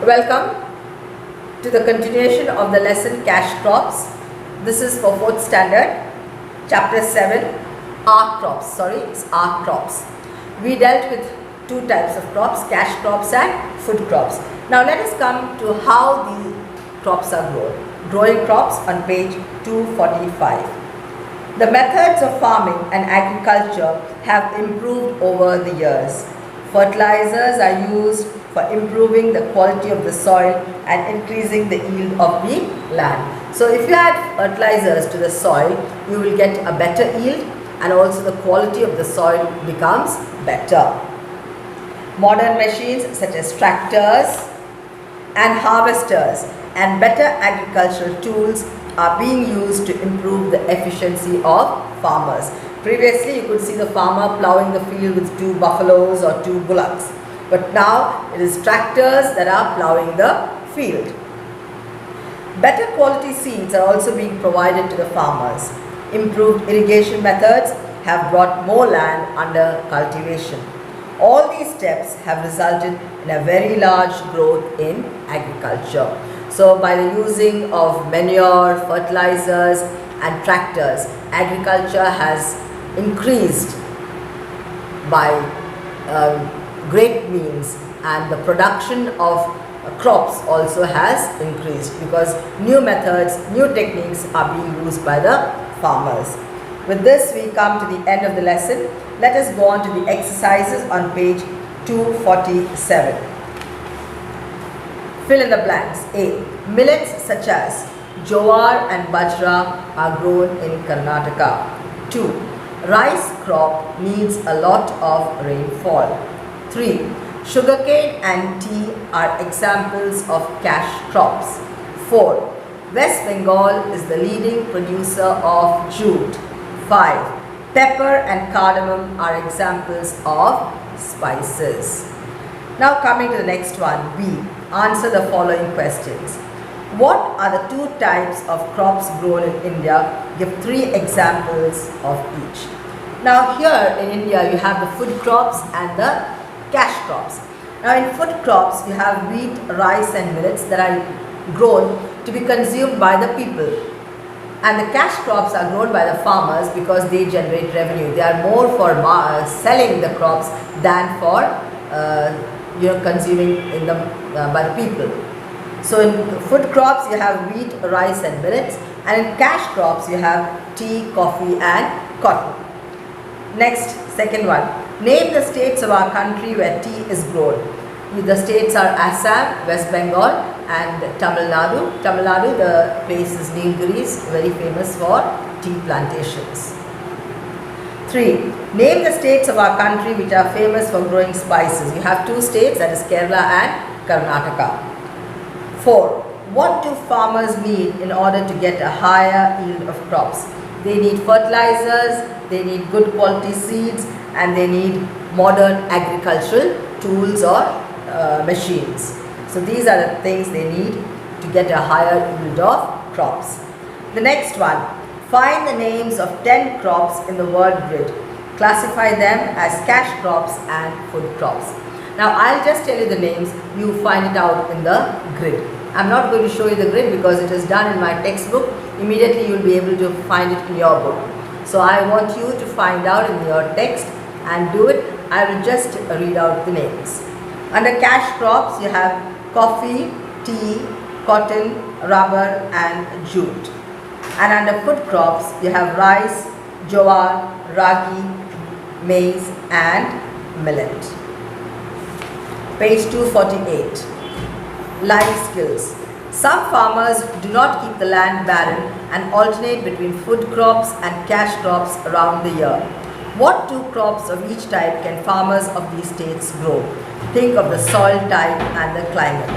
Welcome to the continuation of the lesson Cash Crops. This is for 4th standard, chapter 7, R crops. It's R crops. We dealt with two types of crops, cash crops and food crops. Now let us come to how the crops are grown. Growing crops on page 245. The methods of farming and agriculture have improved over the years. Fertilizers are used for improving the quality of the soil and increasing the yield of the land. So if you add fertilizers to the soil, you will get a better yield and also the quality of the soil becomes better. Modern machines such as tractors and harvesters and better agricultural tools are being used to improve the efficiency of farmers. Previously, you could see the farmer plowing the field with 2 buffaloes or 2 bullocks. But now it is tractors that are plowing the field. Better quality seeds are also being provided to the farmers. Improved irrigation methods have brought more land under cultivation. All these steps have resulted in a very large growth in agriculture. So by the using of manure, fertilizers and tractors, agriculture has increased by great means, and the production of crops also has increased because new methods, new techniques are being used by the farmers. With this, we come to the end of the lesson. Let us go on to the exercises on page 247. Fill in the blanks. A. Millets such as jowar and bajra are grown in Karnataka. 2. Rice crop needs a lot of rainfall. 3. Sugarcane and tea are examples of cash crops. 4. West Bengal is the leading producer of jute. 5. Pepper and cardamom are examples of spices. Now coming to the next one, B. Answer the following questions. What are the 2 types of crops grown in India? Give 3 examples of each. Now here in India you have the food crops and the cash crops. Now in food crops you have wheat, rice and millets that are grown to be consumed by the people. And the cash crops are grown by the farmers because they generate revenue. They are more for selling the crops than for consuming in by the people. So in food crops you have wheat, rice and millets, and in cash crops you have tea, coffee and cotton. Next, second one. Name the states of our country where tea is grown. The states are Assam, West Bengal and Tamil Nadu. Tamil Nadu, the place is Nilgiris, very famous for tea plantations. 3. Name the states of our country which are famous for growing spices. You have 2 states, that is Kerala and Karnataka. 4. What do farmers need in order to get a higher yield of crops? They need fertilizers, they need good quality seeds and they need modern agricultural tools or machines. So these are the things they need to get a higher yield of crops. The next one. Find the names of 10 crops in the word grid. Classify them as cash crops and food crops. Now I'll just tell you the names, you find it out in the grid. I'm not going to show you the grid because it is done in my textbook. Immediately you will be able to find it in your book. So I want you to find out in your text and do it. I will just read out the names. Under cash crops you have coffee, tea, cotton, rubber and jute. And under food crops you have rice, jowar, ragi, maize and millet. Page 248. Life skills. Some farmers do not keep the land barren and alternate between food crops and cash crops around the year. What 2 crops of each type can farmers of these states grow? Think of the soil type and the climate.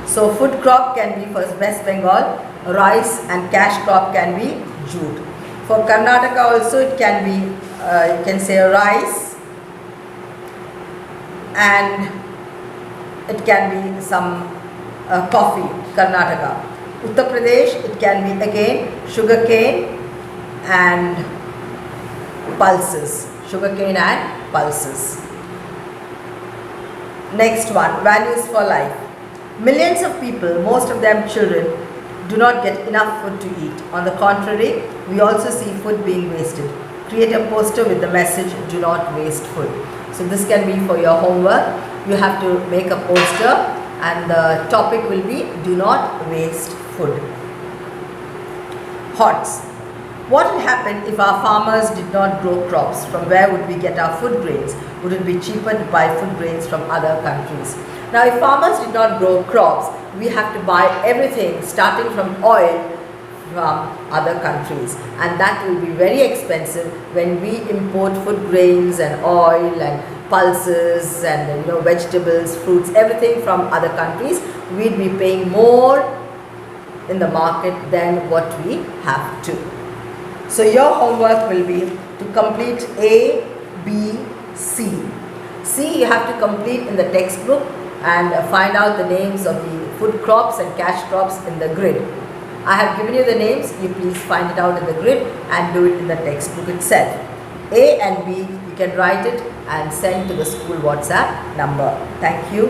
So food crop can be for West Bengal, rice and cash crop can be jute. For Karnataka also it can be, you can say rice and it can be some coffee, Karnataka. Uttar Pradesh, it can be again sugarcane and pulses. Sugarcane and pulses. Next one, values for life. Millions of people, most of them children, do not get enough food to eat. On the contrary, we also see food being wasted. Create a poster with the message, do not waste food. So this can be for your homework. You have to make a poster and the topic will be do not waste food. Hordes. What will happen if our farmers did not grow crops? From where would we get our food grains? Would it be cheaper to buy food grains from other countries? Now, if farmers did not grow crops, we have to buy everything starting from oil from other countries, and that will be very expensive when we import food grains and oil and pulses and vegetables, fruits, everything from other countries. We'd be paying more in the market than what we have to. So your homework will be to complete A, B, C. C you have to complete in the textbook and find out the names of the food crops and cash crops in the grid. I have given you the names, you please find it out in the grid and do it in the textbook itself. A and B, you can write it and send to the school WhatsApp number. Thank you.